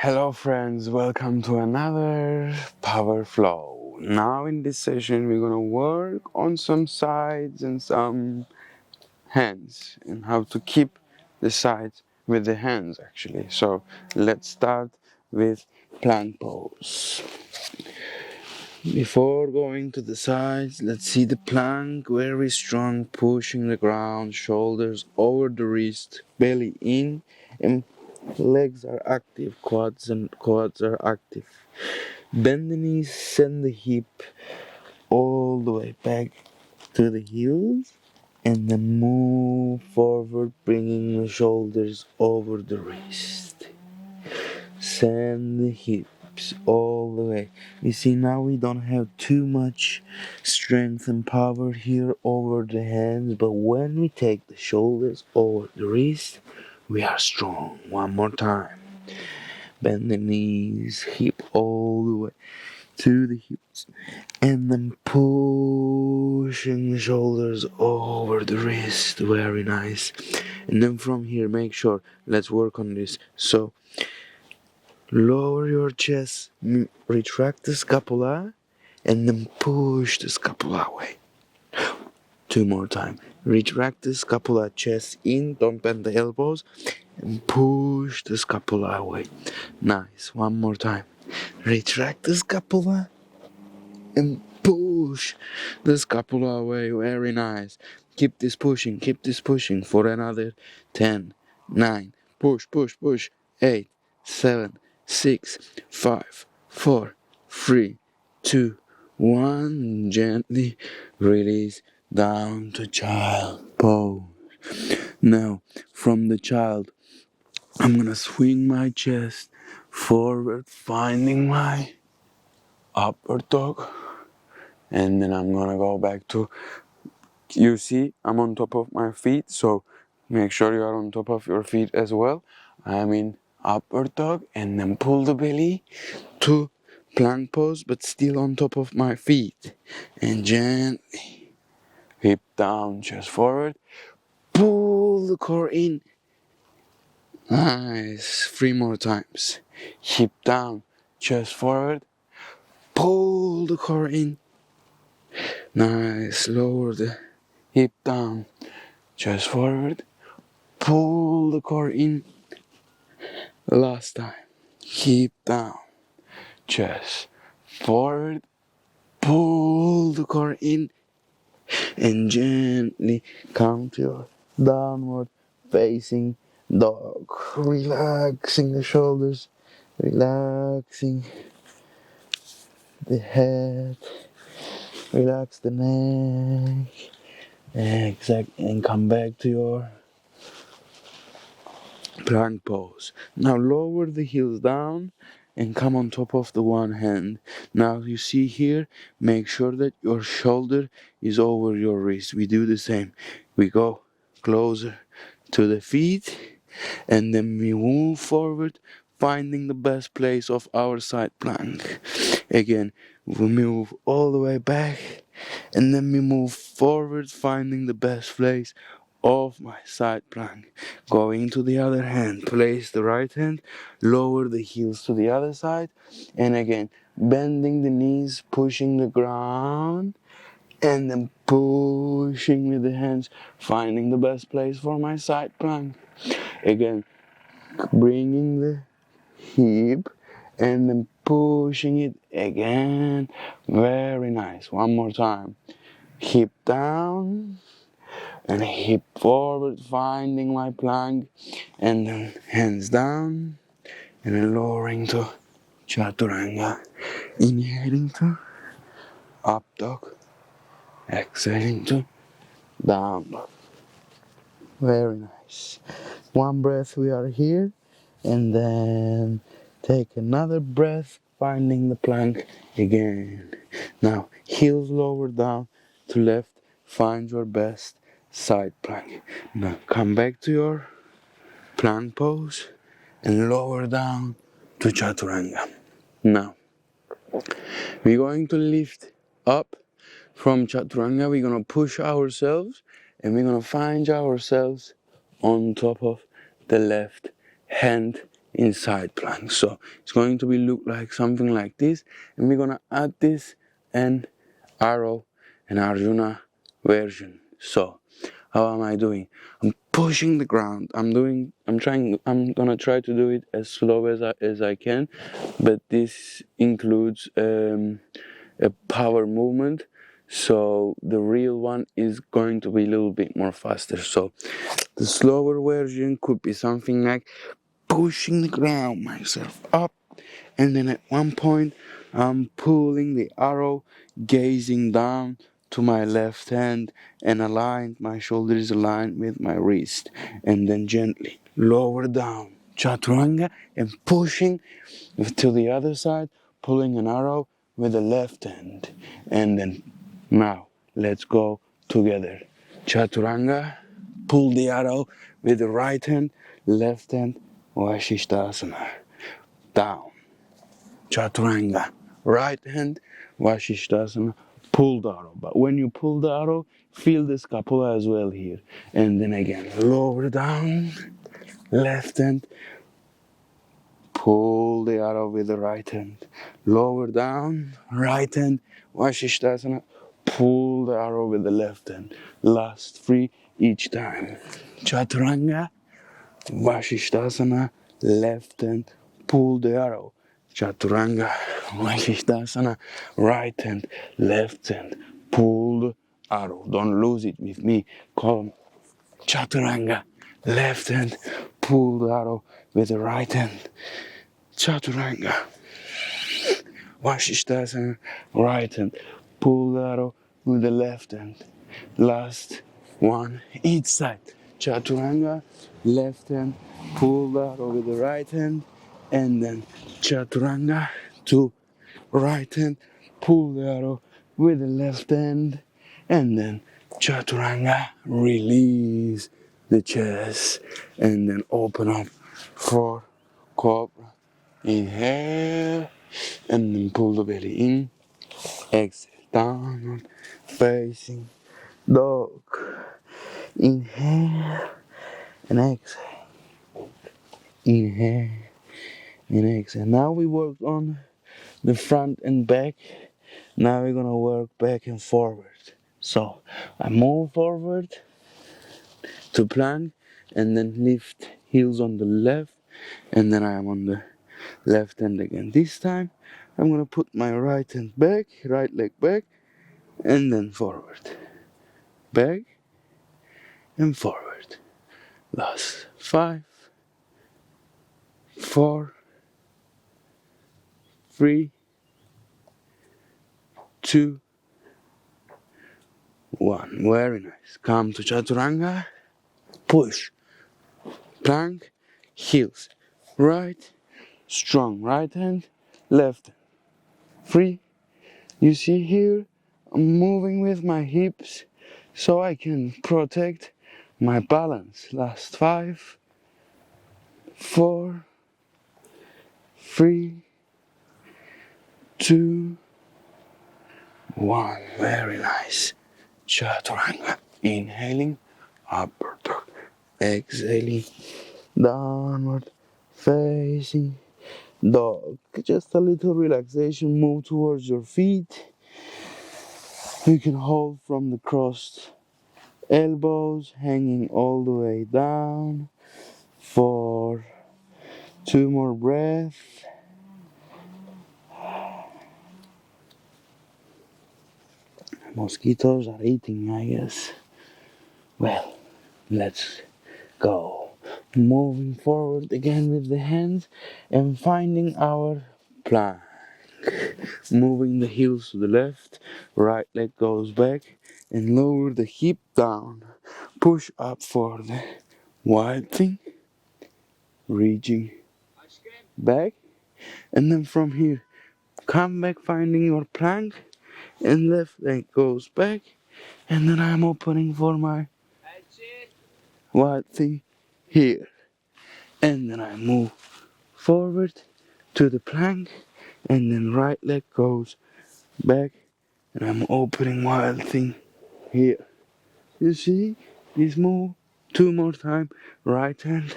Hello friends, welcome to another power flow. Now in this session we're gonna work on some sides and some hands and how to keep the sides with the hands actually. So let's start with plank pose. Before going to the sides, let's see the plank, very strong, pushing the ground, shoulders over the wrist, belly in, and legs are active, quads are active. Bend the knees, send the hip all the way back to the heels, and then move forward, bringing the shoulders over the wrist. Send the hips all the way. You see, now we don't have too much strength and power here over the hands, but when we take the shoulders over the wrist, we are strong. One more time. Bend the knees, hip all the way to the hips, and then pushing the shoulders over the wrist. Very nice. And then from here, make sure, let's work on this. So, lower your chest, retract the scapula, and then push the scapula away. Two more time. Retract the scapula, chest in, don't bend the elbows, and push the scapula away. Nice. One more time. Retract the scapula and push the scapula away. Very nice. Keep this pushing for another 10, 9, push, 8, 7, 6, 5, 4, 3, 2, 1. Gently release down to child pose. Now, from the child, I'm gonna swing my chest forward, finding my upper dog, and then I'm gonna go back to, you see, I'm on top of my feet, so make sure you are on top of your feet as well. I'm in upper dog, and then pull the belly to plank pose, but still on top of my feet, and gently hip down, chest forward, pull the core in. Nice. 3 more times. Hip down, chest forward, pull the core in. Nice. Lower the hip down, chest forward, pull the core in. Last time. Hip down, chest forward, pull the core in, and gently come to your downward facing dog. Relaxing the shoulders, relaxing the head, relax the neck, and come back to your plank pose. Now lower the heels down and come on top of the one hand. Now you see here, make sure that your shoulder is over your wrist. We do the same. We go closer to the feet, and then we move forward, finding the best place of our side plank. Again, we move all the way back, and then we move forward, finding the best place of my side plank. Going to the other hand, place the right hand, lower the heels to the other side, and again, bending the knees, pushing the ground, and then pushing with the hands, finding the best place for my side plank. Again, bringing the hip and then pushing it again. Very nice. One more time. Hip down and hip forward, finding my plank, and then hands down and then lowering to Chaturanga. Inhaling to up dog, exhaling to down dog. Very nice. One breath, we are here, and then take another breath, finding the plank again. Now, heels lower down to left, find your best side plank. Now, come back to your plank pose and lower down to Chaturanga. Now, we're going to lift up from Chaturanga. We're going to push ourselves, and we're going to find ourselves on top of the left hand in side plank. So it's going to be look like something like this, and we're gonna add this and arrow and Arjuna version. So how am I doing? I'm pushing the ground. I'm gonna try to do it as slow as I can, but this includes a power movement. So the real one is going to be a little bit more faster. So the slower version could be something like pushing the ground myself up, and then at one point I'm pulling the arrow, gazing down to my left hand and aligned, my shoulder is aligned with my wrist, and then gently lower down Chaturanga and pushing to the other side, pulling an arrow with the left hand, and then now let's go together. Chaturanga, pull the arrow with the right hand, left hand, Vasishtasana, down. Chaturanga, right hand, Vasishtasana, pull the arrow. But when you pull the arrow, feel the scapula as well here. And then again, lower down, left hand, pull the arrow with the right hand. Lower down, right hand, Vasishtasana, pull the arrow with the left hand. Last 3 each time. Chaturanga, Vasishtasana, left hand, pull the arrow. Chaturanga, Vasishtasana, right hand, left hand, pull the arrow. Don't lose it with me. Come. Chaturanga, left hand, pull the arrow with the right hand. Chaturanga, Vasishtasana, right hand, pull the arrow with the left hand. Last one, each side. Chaturanga, left hand, pull the arrow with the right hand, and then Chaturanga, to right hand, pull the arrow with the left hand, and then Chaturanga, release the chest, and then open up for Cobra. Inhale, and then pull the belly in. Exhale, downward facing dog. Inhale and exhale. Inhale and exhale. Now we worked on the front and back. Now we're gonna work back and forward. So I move forward to plank and then lift heels on the left, and then I am on the left hand again. This time I'm gonna put my right hand back, right leg back, and then forward. Back and forward. Last 5, 4, 3, 2, 1. Very nice. Come to Chaturanga. Push. Plank. Heels. Right. Strong right hand. Left hand. 3. You see here, I'm moving with my hips so I can protect my balance. Last 5, 4, 3, 2, 1. Very nice. Chaturanga. Inhaling, upward dog. Exhaling, downward facing dog. Just a little relaxation. Move towards your feet. You can hold from the crossed elbows, hanging all the way down for 2 more breaths. Mosquitoes are eating me, I guess. Well, let's go. Moving forward again with the hands and finding our plank. Moving the heels to the left, right leg goes back and lower the hip down. Push up for the wild thing, reaching back, and then from here, come back finding your plank and left leg goes back, and then I'm opening for my wild thing here. And then I move forward to the plank, and then right leg goes back, and I'm opening wild thing here. You see this move? 2 more time. Right hand,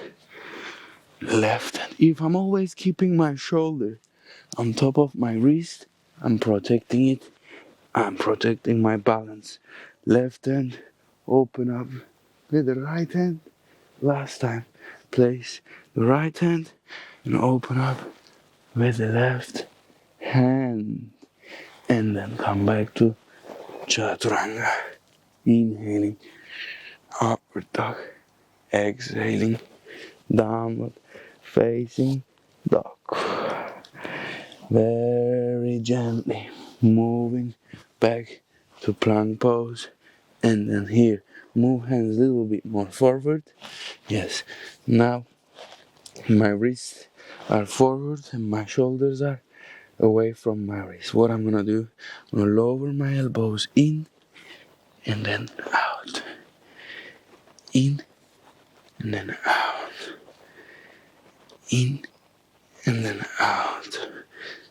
left hand. If I'm always keeping my shoulder on top of my wrist, I'm protecting it. I'm protecting my balance. Left hand, open up with the right hand. Last time, place the right hand and open up with the left hand. And then come back to Chaturanga. Inhaling, upward dog. Exhaling, downward facing dog. Very gently moving back to plank pose. And then here, move hands a little bit more forward. Yes, now my wrists are forward and my shoulders are away from my wrist. What I'm gonna do, I'm gonna lower my elbows in and then out. In and then out. In and then out.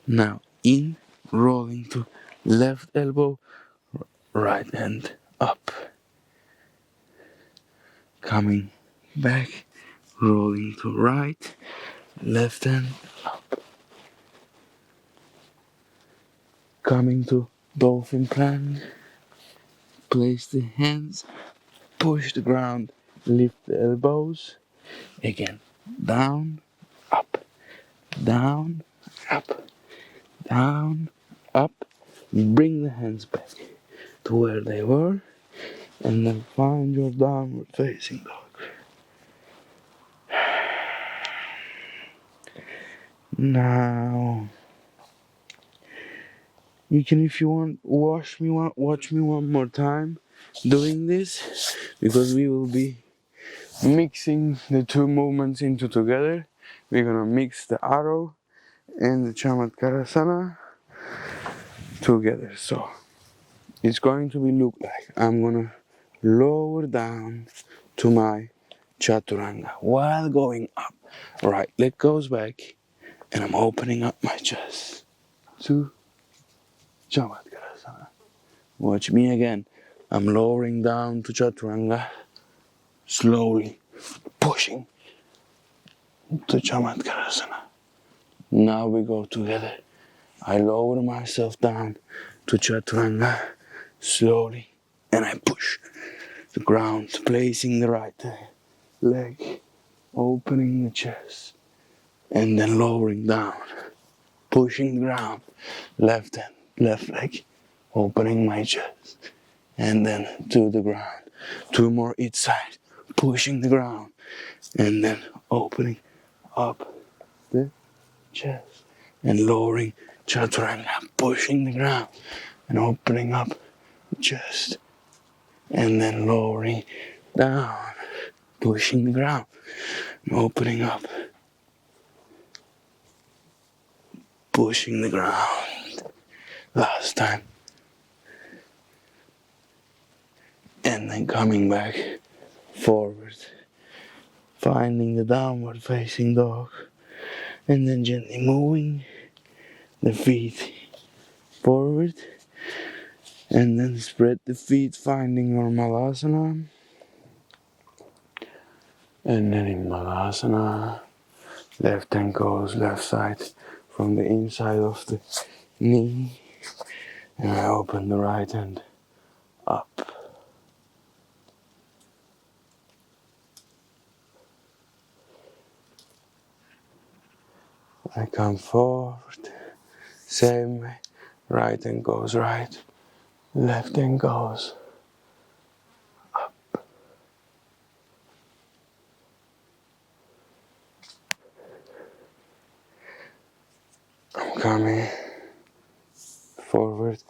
Now in, rolling to left elbow, right hand up. Coming back, rolling to right, left hand up. Coming to Dolphin plank, place the hands, push the ground, lift the elbows. Again, down, up, down, up, down, up. Bring the hands back to where they were, and then find your downward facing dog. Now, you can, if you want, watch me one more time doing this, because we will be mixing the two movements into together. We're gonna mix the arrow and the Chaturanga together. So it's going to be look like I'm gonna lower down to my Chaturanga while going up. Right leg goes back and I'm opening up my chest. To Chaturanga. Watch me again. I'm lowering down to Chaturanga, slowly pushing to Chaturanga. Now we go together. I lower myself down to Chaturanga slowly and I push the ground, placing the right leg, opening the chest, and then lowering down, pushing the ground, left hand, left leg, opening my chest, and then to the ground. Two more each side, pushing the ground, and then opening up the chest, and lowering Chaturanga, pushing the ground, and opening up the chest, and then lowering down, pushing the ground, and opening up, pushing the ground. Last time. And then coming back forward, finding the downward facing dog, and then gently moving the feet forward, and then spread the feet, finding your malasana. And then in malasana, left hand goes left side from the inside of the knee, and I open the right hand up. I come forward, same way, right hand goes right, left hand goes up. I'm coming forward,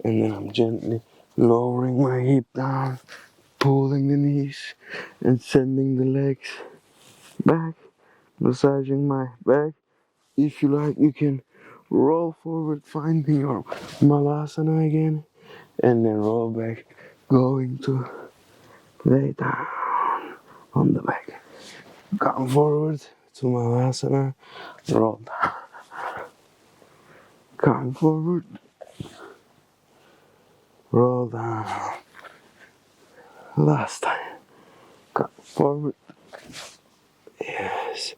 and then I'm gently lowering my hip down, pulling the knees, and sending the legs back, massaging my back. If you like, you can roll forward, finding your malasana again, and then roll back, going to lay down on the back. Come forward to malasana, roll down. Come forward, roll down. Last time. Come forward. Yes.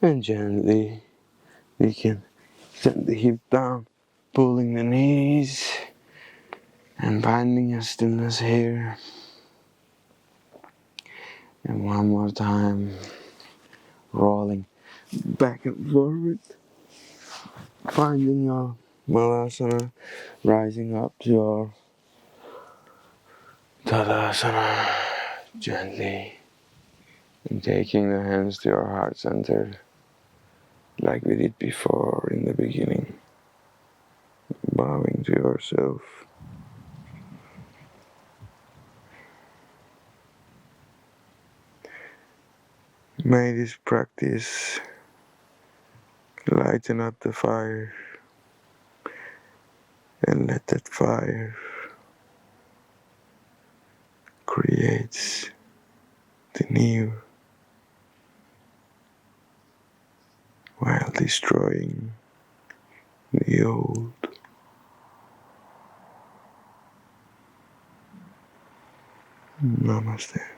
And gently, we can send the hip down, pulling the knees and finding a stillness here. And one more time, rolling back and forward, finding your malasana, rising up to your tadasana gently, and taking the hands to your heart center like we did before in the beginning, bowing to yourself. May this practice lighten up the fire and let that fire create the new while destroying the old. Namaste.